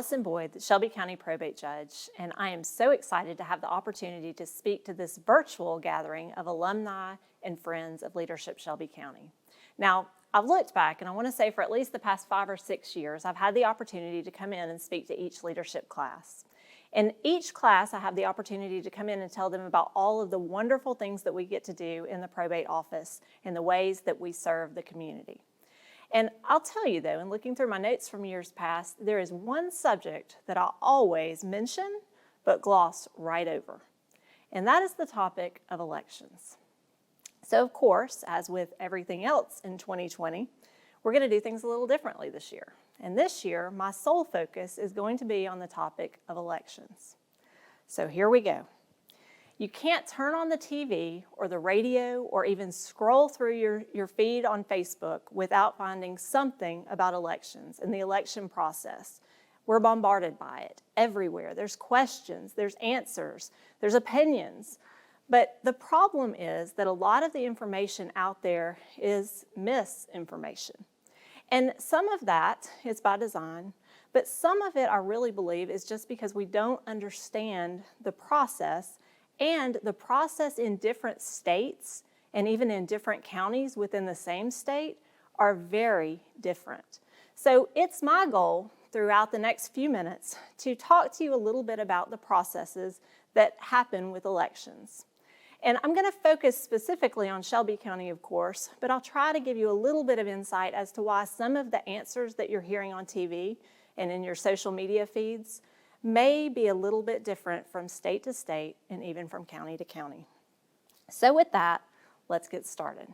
Allison Boyd, the Shelby County Probate Judge, and I am so excited to have the opportunity to speak to this virtual gathering of alumni and friends of Leadership Shelby County. Now, I've looked back, and I want to say for at least the past 5 or 6 years, I've had the opportunity to come in and speak to each leadership class. In each class, I have the opportunity to come in and tell them about all of the wonderful things that we get to do in the probate office and the ways that we serve the community. And I'll tell you though, in looking through my notes from years past, there is one subject that I always mention but gloss right over, and that is the topic of elections. So of course, as with everything else in 2020, we're going to do things a little differently this year. And this year, my sole focus is going to be on the topic of elections. So here we go. You can't turn on the TV or the radio or even scroll through your feed on Facebook without finding something about elections and the election process. We're bombarded by it everywhere. There's questions, there's answers, there's opinions. But the problem is that a lot of the information out there is misinformation. And some of that is by design, but some of it I really believe is just because we don't understand the process, and the process in different states and even in different counties within the same state are very different. So it's my goal throughout the next few minutes to talk to you a little bit about the processes that happen with elections. And I'm going to focus specifically on Shelby County, of course, but I'll try to give you a little bit of insight as to why some of the answers that you're hearing on TV and in your social media feeds may be a little bit different from state to state and even from county to county. So with that, let's get started.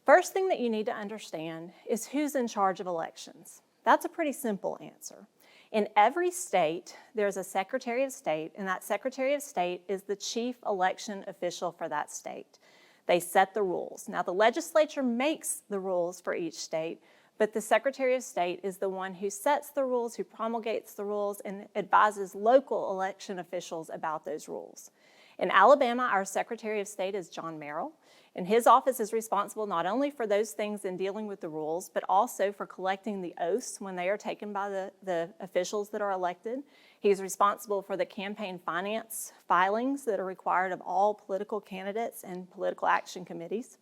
First thing that you need to understand is who's in charge of elections. That's a pretty simple answer. In every state, there's a Secretary of State, and that Secretary of State is the chief election official for that state. They set the rules. Now, the legislature makes the rules for each state, but the Secretary of State is the one who sets the rules, who promulgates the rules, and advises local election officials about those rules. In Alabama, our Secretary of State is John Merrill, and his office is responsible not only for those things in dealing with the rules, but also for collecting the oaths when they are taken by the officials that are elected. He's responsible for the campaign finance filings that are required of all political candidates and political action committees.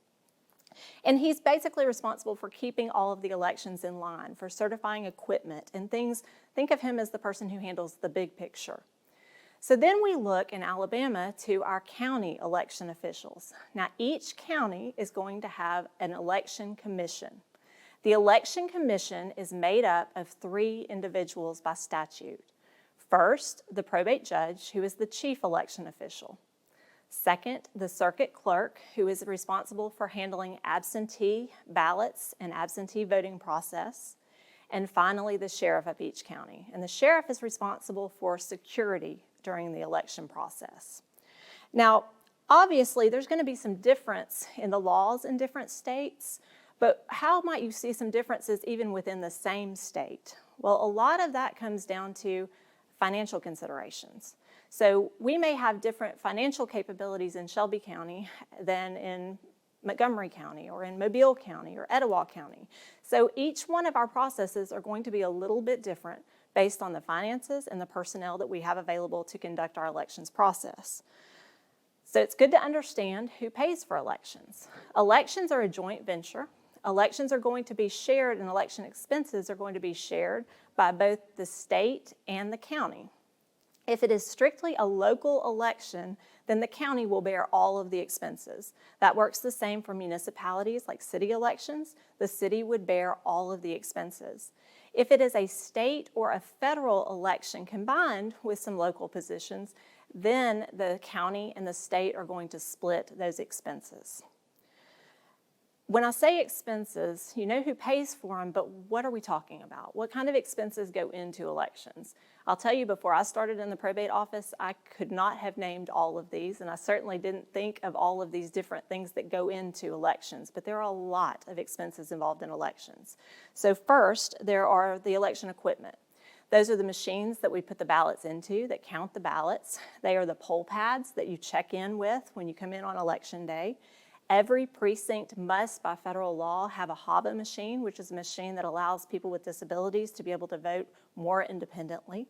And he's basically responsible for keeping all of the elections in line, for certifying equipment and things. Think of him as the person who handles the big picture. So then we look in Alabama to our county election officials. Now, each county is going to have an election commission. The election commission is made up of 3 individuals by statute. First, the probate judge, who is the chief election official. Second, the circuit clerk, who is responsible for handling absentee ballots and absentee voting process. And finally, the sheriff of each county. And the sheriff is responsible for security during the election process. Now, obviously, there's going to be some difference in the laws in different states, but how might you see some differences even within the same state? Well, a lot of that comes down to financial considerations. So we may have different financial capabilities in Shelby County than in Montgomery County or in Mobile County or Etowah County. So each one of our processes are going to be a little bit different based on the finances and the personnel that we have available to conduct our elections process. So it's good to understand who pays for elections. Elections are a joint venture. Elections are going to be shared, and election expenses are going to be shared by both the state and the county. If it is strictly a local election, then the county will bear all of the expenses. That works the same for municipalities like city elections. The city would bear all of the expenses. If it is a state or a federal election combined with some local positions, then the county and the state are going to split those expenses. When I say expenses, you know who pays for them, but what are we talking about? What kind of expenses go into elections? I'll tell you, before I started in the probate office, I could not have named all of these, and I certainly didn't think of all of these different things that go into elections, but there are a lot of expenses involved in elections. So first, there are the election equipment. Those are the machines that we put the ballots into that count the ballots. They are the poll pads that you check in with when you come in on election day. Every precinct must, by federal law, have a HABA machine, which is a machine that allows people with disabilities to be able to vote more independently.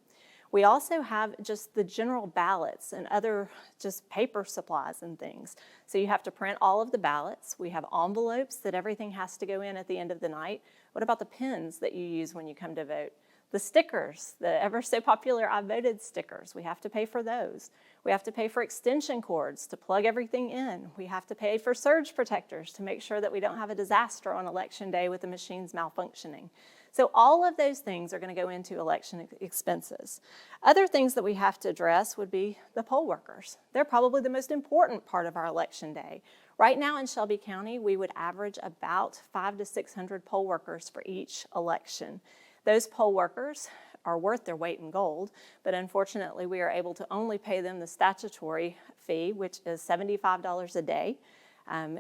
We also have just the general ballots and other just paper supplies and things. So you have to print all of the ballots. We have envelopes that everything has to go in at the end of the night. What about the pens that you use when you come to vote? The stickers, the ever so popular I voted stickers, we have to pay for those. We have to pay for extension cords to plug everything in. We have to pay for surge protectors to make sure that we don't have a disaster on election day with the machines malfunctioning. So all of those things are going to go into election expenses. Other things that we have to address would be the poll workers. They're probably the most important part of our election day. Right now in Shelby County, we would average about 500 to 600 poll workers for each election. Those poll workers are worth their weight in gold, but unfortunately we are able to only pay them the statutory fee, which is $75 a day.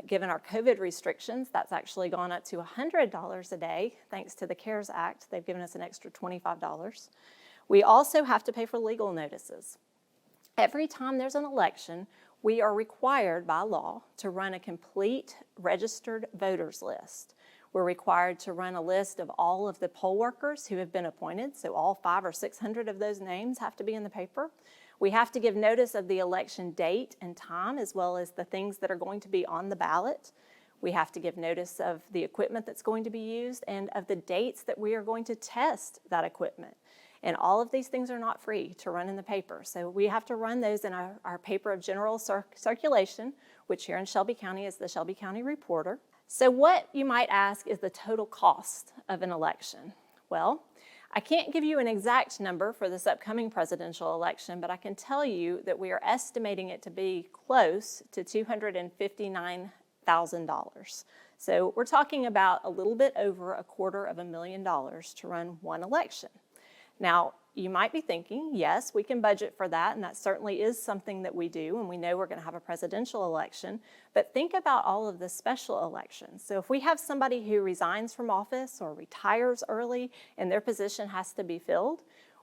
Given our COVID restrictions, that's actually gone up to $100 a day. Thanks to the CARES Act, they've given us an extra $25. We also have to pay for legal notices. Every time there's an election, we are required by law to run a complete registered voters list. We're required to run a list of all of the poll workers who have been appointed, so all 500 or 600 of those names have to be in the paper. We have to give notice of the election date and time, as well as the things that are going to be on the ballot. We have to give notice of the equipment that's going to be used and of the dates that we are going to test that equipment. And all of these things are not free to run in the paper. So we have to run those in our paper of general circulation, which here in Shelby County is the Shelby County Reporter. So what, you might ask, is the total cost of an election? Well, I can't give you an exact number for this upcoming presidential election, but I can tell you that we are estimating it to be close to $259,000. So we're talking about a little bit over $250,000 to run one election. Now, you might be thinking, yes, we can budget for that, and that certainly is something that we do, and we know we're going to have a presidential election, but think about all of the special elections. So if we have somebody who resigns from office or retires early and their position has to be filled,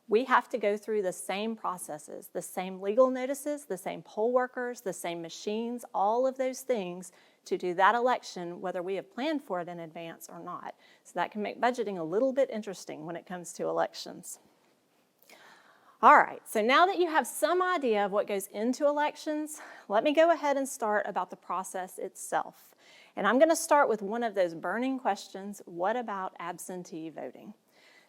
we have to go through the same processes, the same legal notices, the same poll workers, the same machines, all of those things to do that election, whether we have planned for it in advance or not. So that can make budgeting a little bit interesting when it comes to elections. All right, so now that you have some idea of what goes into elections, let me go ahead and start about the process itself. And I'm going to start with one of those burning questions: what about absentee voting?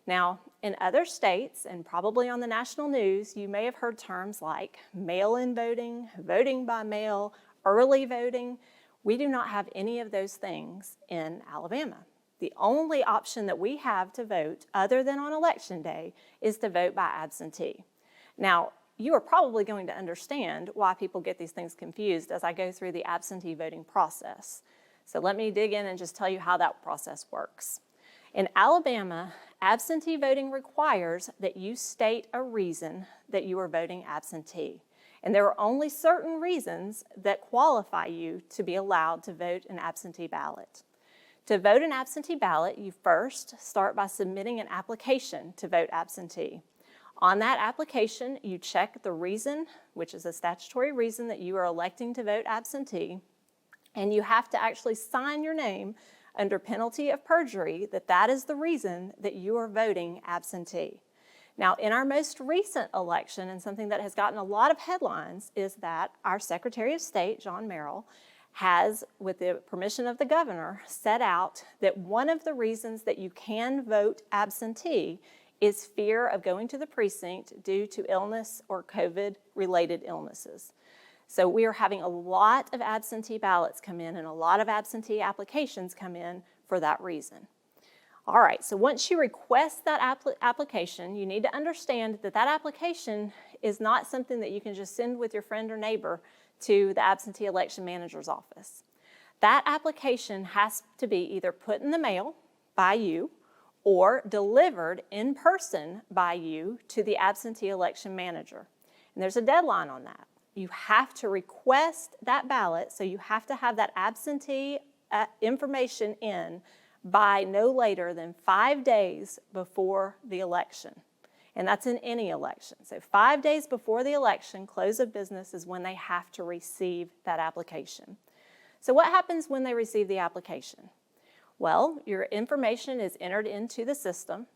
Now, in other states, and probably on the national news, you may have heard terms like mail-in voting, voting by mail, early voting. We do not have any of those things in Alabama. The only option that we have to vote, other than on election day, is to vote by absentee. Now, you are probably going to understand why people get these things confused as I go through the absentee voting process. So let me dig in and just tell you how that process works. In Alabama, absentee voting requires that you state a reason that you are voting absentee. And there are only certain reasons that qualify you to be allowed to vote an absentee ballot. To vote an absentee ballot, you first start by submitting an application to vote absentee. On that application, you check the reason, which is a statutory reason that you are electing to vote absentee, and you have to actually sign your name under penalty of perjury that that is the reason that you are voting absentee. Now, in our most recent election, and something that has gotten a lot of headlines, is that our Secretary of State, John Merrill, has, with the permission of the governor, set out that one of the reasons that you can vote absentee is fear of going to the precinct due to illness or COVID-related illnesses. So we are having a lot of absentee ballots come in and a lot of absentee applications come in for that reason. All right, so once you request that application, you need to understand that that application is not something that you can just send with your friend or neighbor to the absentee election manager's office. That application has to be either put in the mail by you or delivered in person by you to the absentee election manager. And there's a deadline on that. You have to request that ballot, so you have to have that absentee information in by no later than 5 days before the election. And that's in any election. So 5 days before the election, close of business, is when they have to receive that application. So what happens when they receive the application? Well, your information is entered into the system.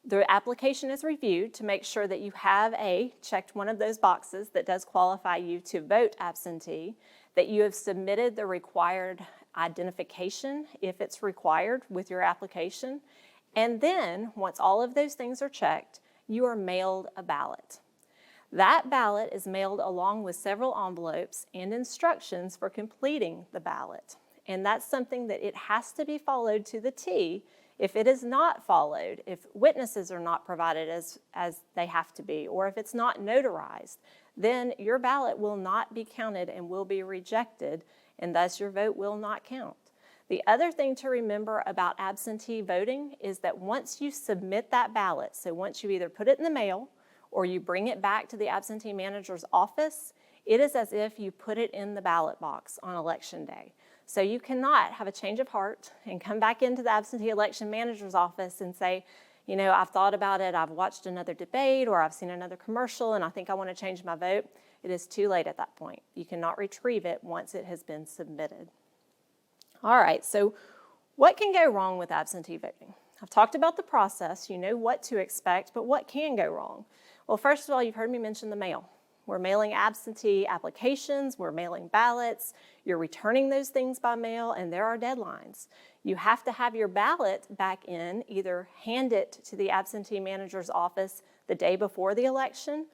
The application is reviewed to make sure that you have checked one of those boxes that does qualify you to vote absentee, that you have submitted the required identification if it's required with your application, and then once all of those things are checked, you are mailed a ballot. That ballot is mailed along with several envelopes and instructions for completing the ballot. And that's something that it has to be followed to the T. If it is not followed, if witnesses are not provided as they have to be, or if it's not notarized, then your ballot will not be counted and will be rejected, and thus your vote will not count. The other thing to remember about absentee voting is that once you submit that ballot, so once you either put it in the mail or you bring it back to the absentee manager's office, it is as if you put it in the ballot box on election day. So you cannot have a change of heart and come back into the absentee election manager's office and say, you know, I've thought about it, I've watched another debate, or I've seen another commercial, and I think I want to change my vote. It is too late at that point. You cannot retrieve it once it has been submitted. All right, so what can go wrong with absentee voting? I've talked about the process. You know what to expect, but what can go wrong? Well, first of all, you've heard me mention the mail. We're mailing absentee applications, we're mailing ballots, you're returning those things by mail, and there are deadlines. You have to have your ballot back in, either hand it to the absentee manager's office the day before the election,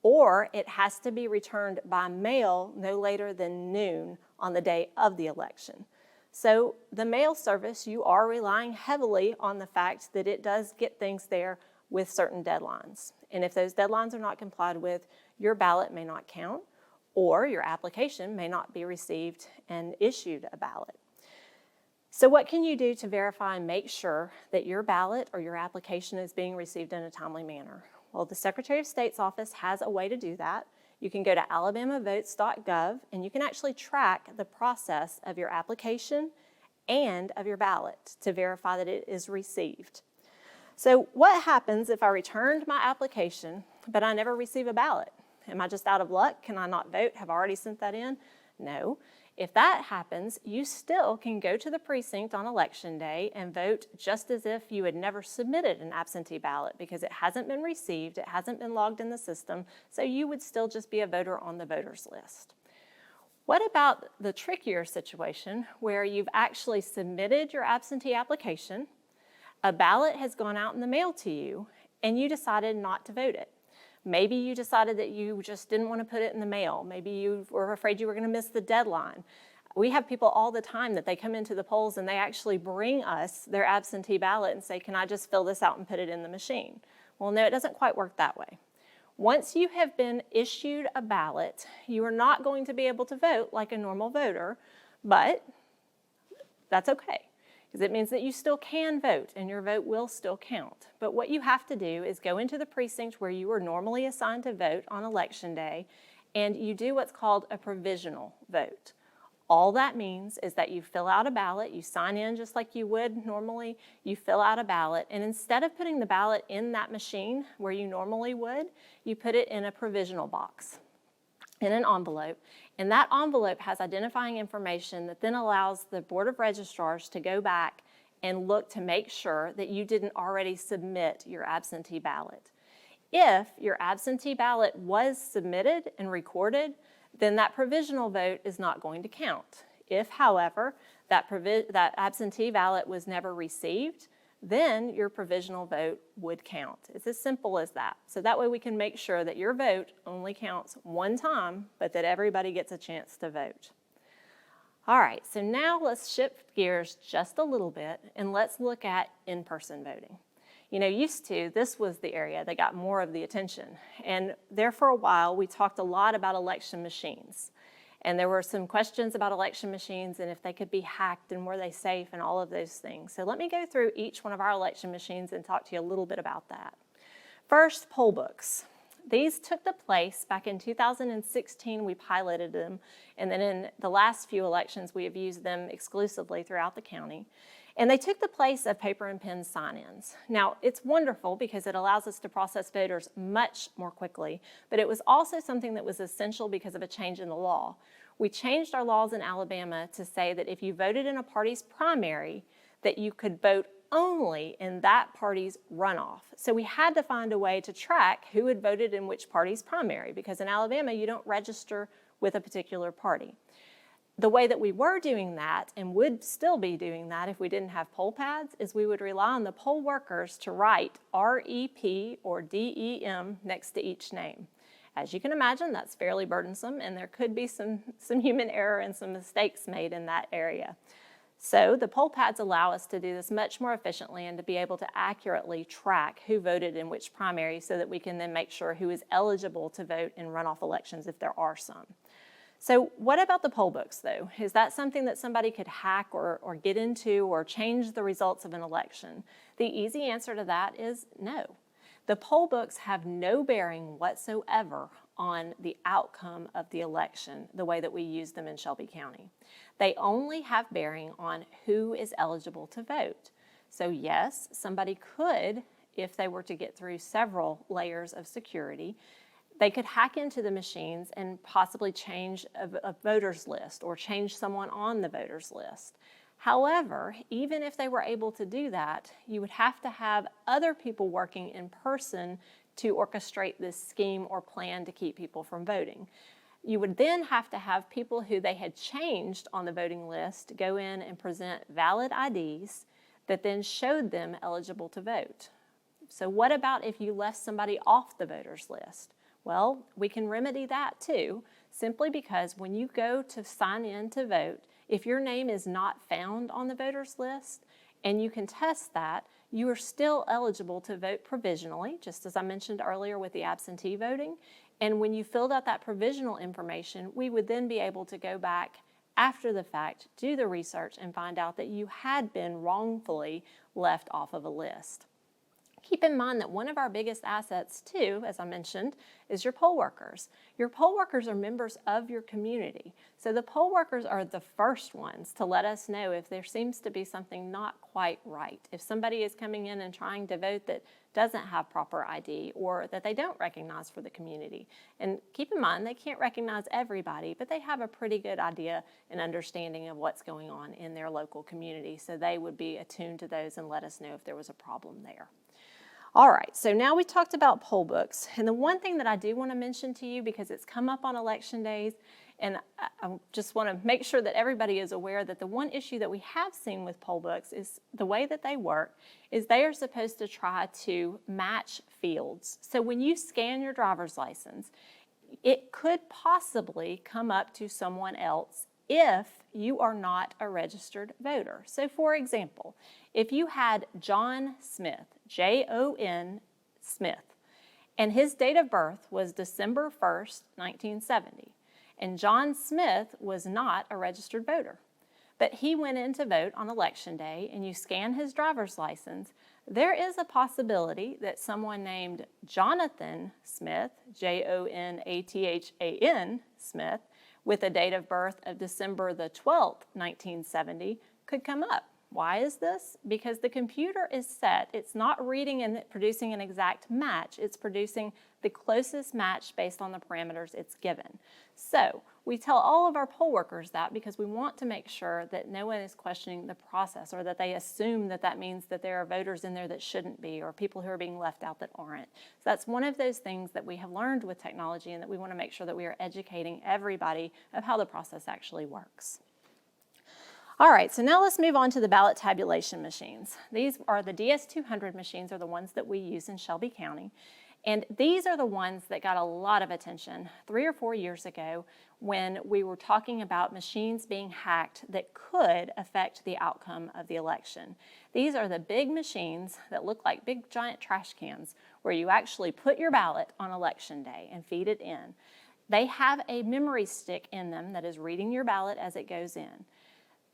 or it has to be returned by mail no later than noon on the day of the election. So the mail service, you are relying heavily on the fact that it does get things there with certain deadlines. And if those deadlines are not complied with, your ballot may not count, or your application may not be received and issued a ballot. So what can you do to verify and make sure that your ballot or your application is being received in a timely manner? Well, the Secretary of State's office has a way to do that. You can go to alabamavotes.gov and you can actually track the process of your application and of your ballot to verify that it is received. So what happens if I returned my application, but I never receive a ballot? Am I just out of luck? Can I not vote? Have I already sent that in? No. If that happens, you still can go to the precinct on election day and vote just as if you had never submitted an absentee ballot because it hasn't been received, it hasn't been logged in the system, so you would still just be a voter on the voters list. What about the trickier situation where you've actually submitted your absentee application, a ballot has gone out in the mail to you, and you decided not to vote it? Maybe you decided that you just didn't want to put it in the mail. Maybe you were afraid you were going to miss the deadline. We have people all the time that they come into the polls and they actually bring us their absentee ballot and say, can I just fill this out and put it in the machine? Well, no, it doesn't quite work that way. Once you have been issued a ballot, you are not going to be able to vote like a normal voter, but that's okay, because it means that you still can vote and your vote will still count. But what you have to do is go into the precinct where you are normally assigned to vote on election day, and you do what's called a provisional vote. All that means is that you fill out a ballot, you sign in just like you would normally, you fill out a ballot, and instead of putting the ballot in that machine where you normally would, you put it in a provisional box, in an envelope, and that envelope has identifying information that then allows the Board of Registrars to go back and look to make sure that you didn't already submit your absentee ballot. If your absentee ballot was submitted and recorded, then that provisional vote is not going to count. If, however, that absentee ballot was never received, then your provisional vote would count. It's as simple as that. So that way we can make sure that your vote only counts one time, but that everybody gets a chance to vote. All right, so now let's shift gears just a little bit and let's look at in-person voting. You know, used to, this was the area that got more of the attention. And there for a while, we talked a lot about election machines. And there were some questions about election machines and if they could be hacked and were they safe and all of those things. So let me go through each one of our election machines and talk to you a little bit about that. First, poll books. These took the place back in 2016, we piloted them. And then in the last few elections, we have used them exclusively throughout the county. And they took the place of paper and pen sign-ins. Now, it's wonderful because it allows us to process voters much more quickly, but it was also something that was essential because of a change in the law. We changed our laws in Alabama to say that if you voted in a party's primary, that you could vote only in that party's runoff. So we had to find a way to track who had voted in which party's primary, because in Alabama, you don't register with a particular party. The way that we were doing that, and would still be doing that if we didn't have poll pads, is we would rely on the poll workers to write REP or DEM next to each name. As you can imagine, that's fairly burdensome, and there could be some human error and some mistakes made in that area. So the poll pads allow us to do this much more efficiently and to be able to accurately track who voted in which primary so that we can then make sure who is eligible to vote in runoff elections if there are some. So what about the poll books, though? Is that something that somebody could hack or get into or change the results of an election? The easy answer to that is no. The poll books have no bearing whatsoever on the outcome of the election, the way that we use them in Shelby County. They only have bearing on who is eligible to vote. So yes, somebody could, if they were to get through several layers of security, they could hack into the machines and possibly change a voter's list or change someone on the voter's list. However, even if they were able to do that, you would have to have other people working in person to orchestrate this scheme or plan to keep people from voting. You would then have to have people who they had changed on the voting list go in and present valid IDs that then showed them eligible to vote. So what about if you left somebody off the voter's list? Well, we can remedy that too, simply because when you go to sign in to vote, if your name is not found on the voter's list and you can test that, you are still eligible to vote provisionally, just as I mentioned earlier with the absentee voting. And when you filled out that provisional information, we would then be able to go back after the fact, do the research, and find out that you had been wrongfully left off of a list. Keep in mind that one of our biggest assets too, as I mentioned, is your poll workers. Your poll workers are members of your community. So the poll workers are the first ones to let us know if there seems to be something not quite right. If somebody is coming in and trying to vote that doesn't have proper ID or that they don't recognize for the community. And keep in mind, they can't recognize everybody, but they have a pretty good idea and understanding of what's going on in their local community. So they would be attuned to those and let us know if there was a problem there. All right, so now we talked about poll books. And the one thing that I do want to mention to you, because it's come up on election days, and I just want to make sure that everybody is aware that the one issue that we have seen with poll books is the way that they work is they are supposed to try to match fields. So when you scan your driver's license, it could possibly come up to someone else if you are not a registered voter. So for example, if you had John Smith, Jon Smith, and his date of birth was December 1st, 1970, and John Smith was not a registered voter, but he went in to vote on election day and you scan his driver's license, there is a possibility that someone named Jonathan Smith, Jonathan Smith, with a date of birth of December the 12th, 1970, could come up. Why is this? Because the computer is set. It's not reading and producing an exact match. It's producing the closest match based on the parameters it's given. So we tell all of our poll workers that because we want to make sure that no one is questioning the process or that they assume that that means that there are voters in there that shouldn't be or people who are being left out that aren't. So that's one of those things that we have learned with technology and that we want to make sure that we are educating everybody of how the process actually works. All right, so now let's move on to the ballot tabulation machines. These are the DS200 machines are the ones that we use in Shelby County. And these are the ones that got a lot of attention 3 or 4 years ago when we were talking about machines being hacked that could affect the outcome of the election. These are the big machines that look like big giant trash cans where you actually put your ballot on election day and feed it in. They have a memory stick in them that is reading your ballot as it goes in.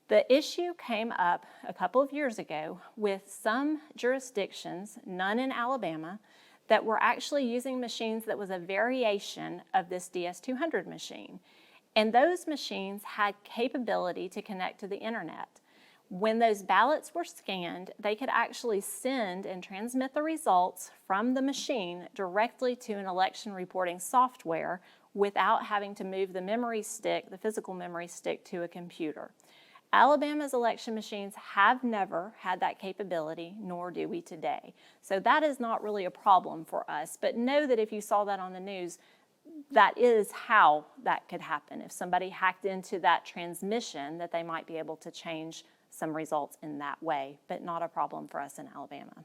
The issue came up a couple of years ago with some jurisdictions, none in Alabama, that were actually using machines that was a variation of this DS200 machine. And those machines had capability to connect to the internet. When those ballots were scanned, they could actually send and transmit the results from the machine directly to an election reporting software without having to move the memory stick, the physical memory stick, to a computer. Alabama's election machines have never had that capability, nor do we today. So that is not really a problem for us, but know that if you saw that on the news, that is how that could happen. If somebody hacked into that transmission, that they might be able to change some results in that way, but not a problem for us in Alabama.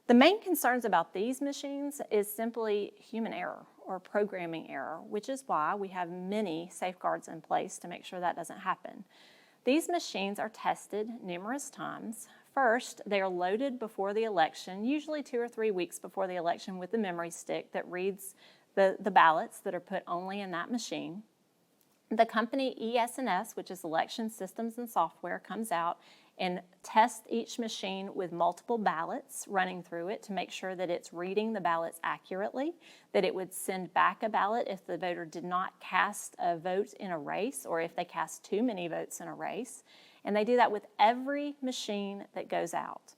The main concerns about these machines is simply human error or programming error, which is why we have many safeguards in place to make sure that doesn't happen. These machines are tested numerous times. First, they are loaded before the election, usually 2 or 3 weeks before the election, with the memory stick that reads the ballots that are put only in that machine. The company ES&S, which is Election Systems and Software, comes out and tests each machine with multiple ballots running through it to make sure that it's reading the ballots accurately, that it would send back a ballot if the voter did not cast a vote in a race or if they cast too many votes in a race. And they do that with every machine that goes out.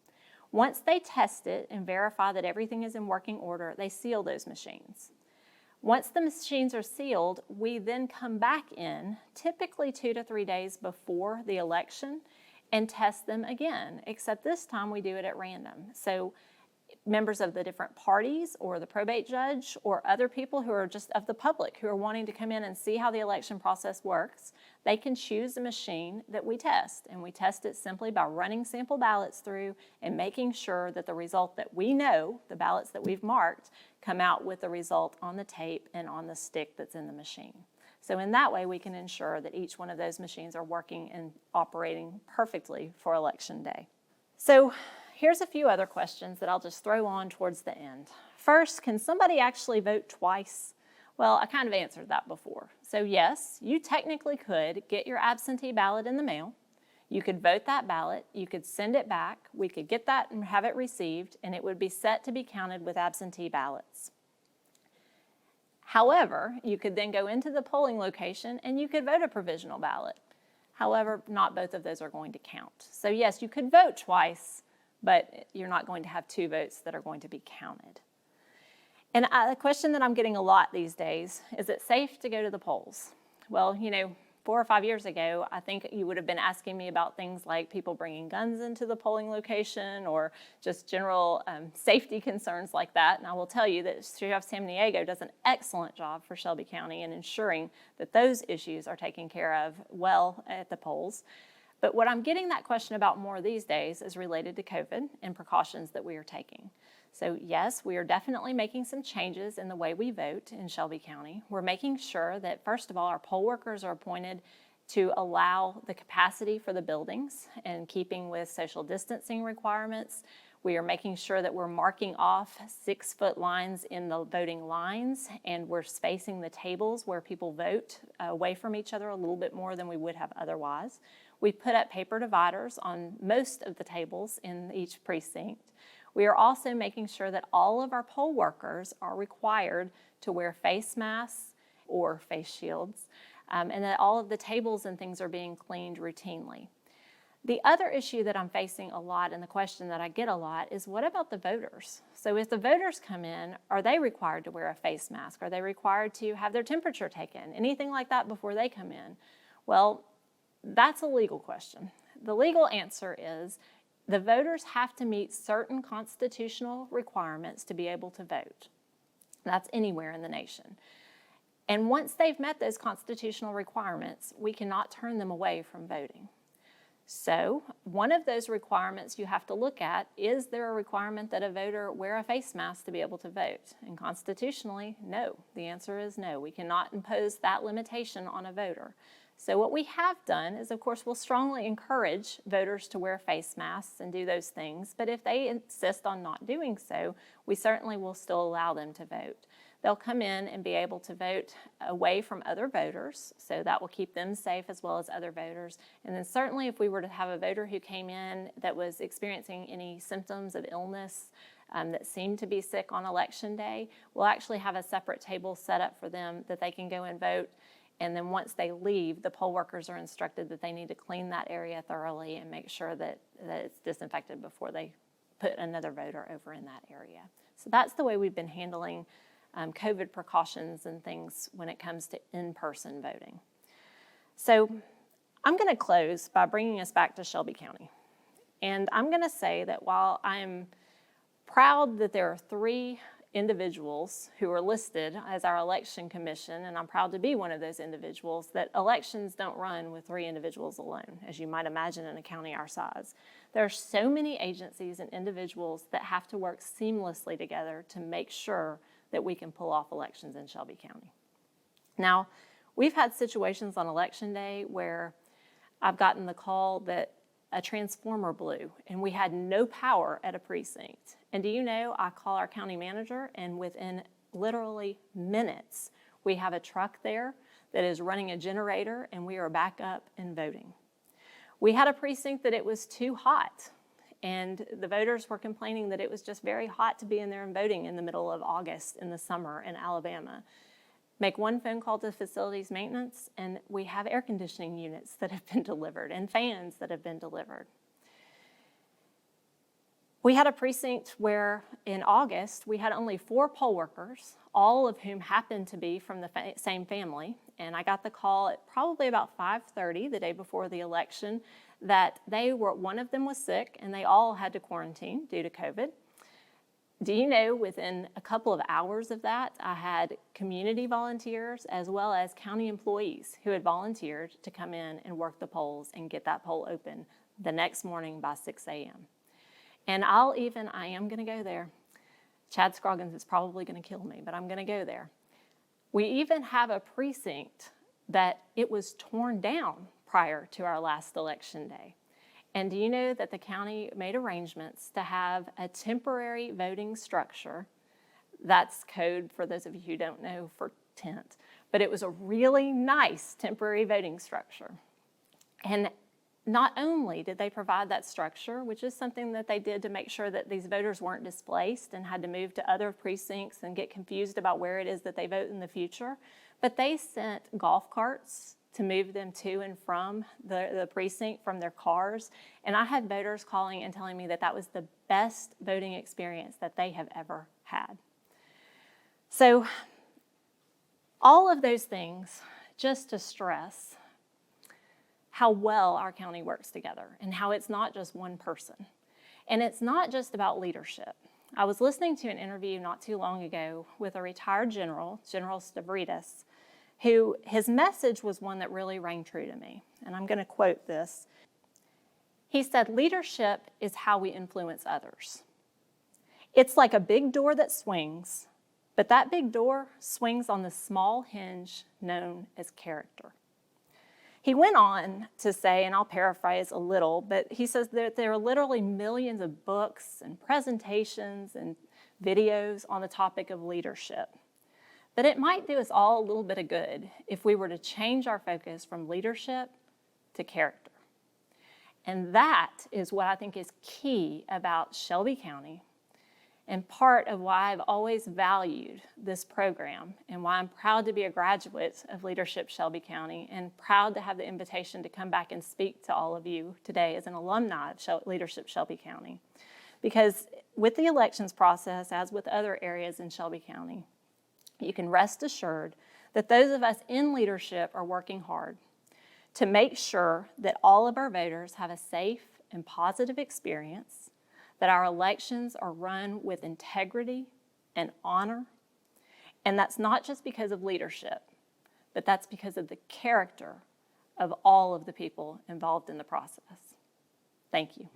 Once they test it and verify that everything is in working order, they seal those machines. Once the machines are sealed, we then come back in, typically 2 to 3 days before the election, and test them again, except this time we do it at random. So members of the different parties or the probate judge or other people who are just of the public who are wanting to come in and see how the election process works, they can choose a machine that we test. And we test it simply by running sample ballots through and making sure that the result that we know, the ballots that we've marked, come out with the result on the tape and on the stick that's in the machine. So in that way, we can ensure that each one of those machines are working and operating perfectly for Election Day. So here's a few other questions that I'll just throw on towards the end. First, can somebody actually vote twice? Well, I kind of answered that before. So yes, you technically could get your absentee ballot in the mail. You could vote that ballot, you could send it back, we could get that and have it received, and it would be set to be counted with absentee ballots. However, you could then go into the polling location and you could vote a provisional ballot. However, not both of those are going to count. So yes, you could vote twice, but you're not going to have 2 votes that are going to be counted. And a question that I'm getting a lot these days, is it safe to go to the polls? Well, 4 or 5 years ago, I think you would have been asking me about things like people bringing guns into the polling location or just general safety concerns like that. And I will tell you that Sheriff San Diego does an excellent job for Shelby County in ensuring that those issues are taken care of well at the polls. But what I'm getting that question about more these days is related to COVID and precautions that we are taking. So yes, we are definitely making some changes in the way we vote in Shelby County. We're making sure that, first of all, our poll workers are appointed to allow the capacity for the buildings and keeping with social distancing requirements. We are making sure that we're marking off 6-foot lines in the voting lines, and we're spacing the tables where people vote away from each other a little bit more than we would have otherwise. We put up paper dividers on most of the tables in each precinct. We are also making sure that all of our poll workers are required to wear face masks or face shields, and that all of the tables and things are being cleaned routinely. The other issue that I'm facing a lot, and the question that I get a lot, is what about the voters? So if the voters come in, are they required to wear a face mask? Are they required to have their temperature taken? Anything like that before they come in? Well, that's a legal question. The legal answer is the voters have to meet certain constitutional requirements to be able to vote. That's anywhere in the nation. And once they've met those constitutional requirements, we cannot turn them away from voting. So one of those requirements you have to look at, is there a requirement that a voter wear a face mask to be able to vote? And constitutionally, no. The answer is no. We cannot impose that limitation on a voter. So what we have done is, of course, we'll strongly encourage voters to wear face masks and do those things, but if they insist on not doing so, we certainly will still allow them to vote. They'll come in and be able to vote away from other voters, so that will keep them safe as well as other voters. And then certainly if we were to have a voter who came in that was experiencing any symptoms of illness that seemed to be sick on Election Day, we'll actually have a separate table set up for them that they can go and vote And then once they leave, the poll workers are instructed that they need to clean that area thoroughly and make sure that it's disinfected before they put another voter over in that area. So that's the way we've been handling COVID precautions and things when it comes to in-person voting. So I'm going to close by bringing us back to Shelby County. And I'm going to say that while I'm proud that there are 3 individuals who are listed as our election commission, and I'm proud to be one of those individuals, that elections don't run with 3 individuals alone, as you might imagine in a county our size. There are so many agencies and individuals that have to work seamlessly together to make sure that we can pull off elections in Shelby County. Now, we've had situations on election day where I've gotten the call that a transformer blew and we had no power at a precinct. And do you know, I call our county manager and within literally minutes, we have a truck there that is running a generator and we are back up and voting. We had a precinct that it was too hot and the voters were complaining that it was just very hot to be in there and voting in the middle of August in the summer in Alabama. Make one phone call to facilities maintenance and we have air conditioning units that have been delivered and fans that have been delivered. We had a precinct where in August we had only 4 poll workers, all of whom happened to be from the same family. And I got the call at probably about 5:30 the day before the election that one of them was sick and they all had to quarantine due to COVID. Do you know, within a couple of hours of that, I had community volunteers as well as county employees who had volunteered to come in and work the polls and get that poll open the next morning by 6 a.m. And I am going to go there. Chad Scroggins is probably going to kill me, but I'm going to go there. We even have a precinct that it was torn down prior to our last election day. And do you know that the county made arrangements to have a temporary voting structure? That's code, for those of you who don't know, for tent. But it was a really nice temporary voting structure. And not only did they provide that structure, which is something that they did to make sure that these voters weren't displaced and had to move to other precincts and get confused about where it is that they vote in the future, but they sent golf carts to move them to and from the precinct from their cars. And I had voters calling and telling me that that was the best voting experience that they have ever had. So all of those things just to stress how well our county works together and how it's not just one person. And it's not just about leadership. I was listening to an interview not too long ago with a retired General Stavridis, who his message was one that really rang true to me. And I'm going to quote this. He said, "Leadership is how we influence others. It's like a big door that swings, but that big door swings on the small hinge known as character." He went on to say, and I'll paraphrase a little, but he says that there are literally millions of books and presentations and videos on the topic of leadership. But it might do us all a little bit of good if we were to change our focus from leadership to character. And that is what I think is key about Shelby County and part of why I've always valued this program and why I'm proud to be a graduate of Leadership Shelby County and proud to have the invitation to come back and speak to all of you today as an alumni of Leadership Shelby County. Because with the elections process, as with other areas in Shelby County, you can rest assured that those of us in leadership are working hard to make sure that all of our voters have a safe and positive experience, that our elections are run with integrity and honor, and that's not just because of leadership, but that's because of the character of all of the people involved in the process. Thank you.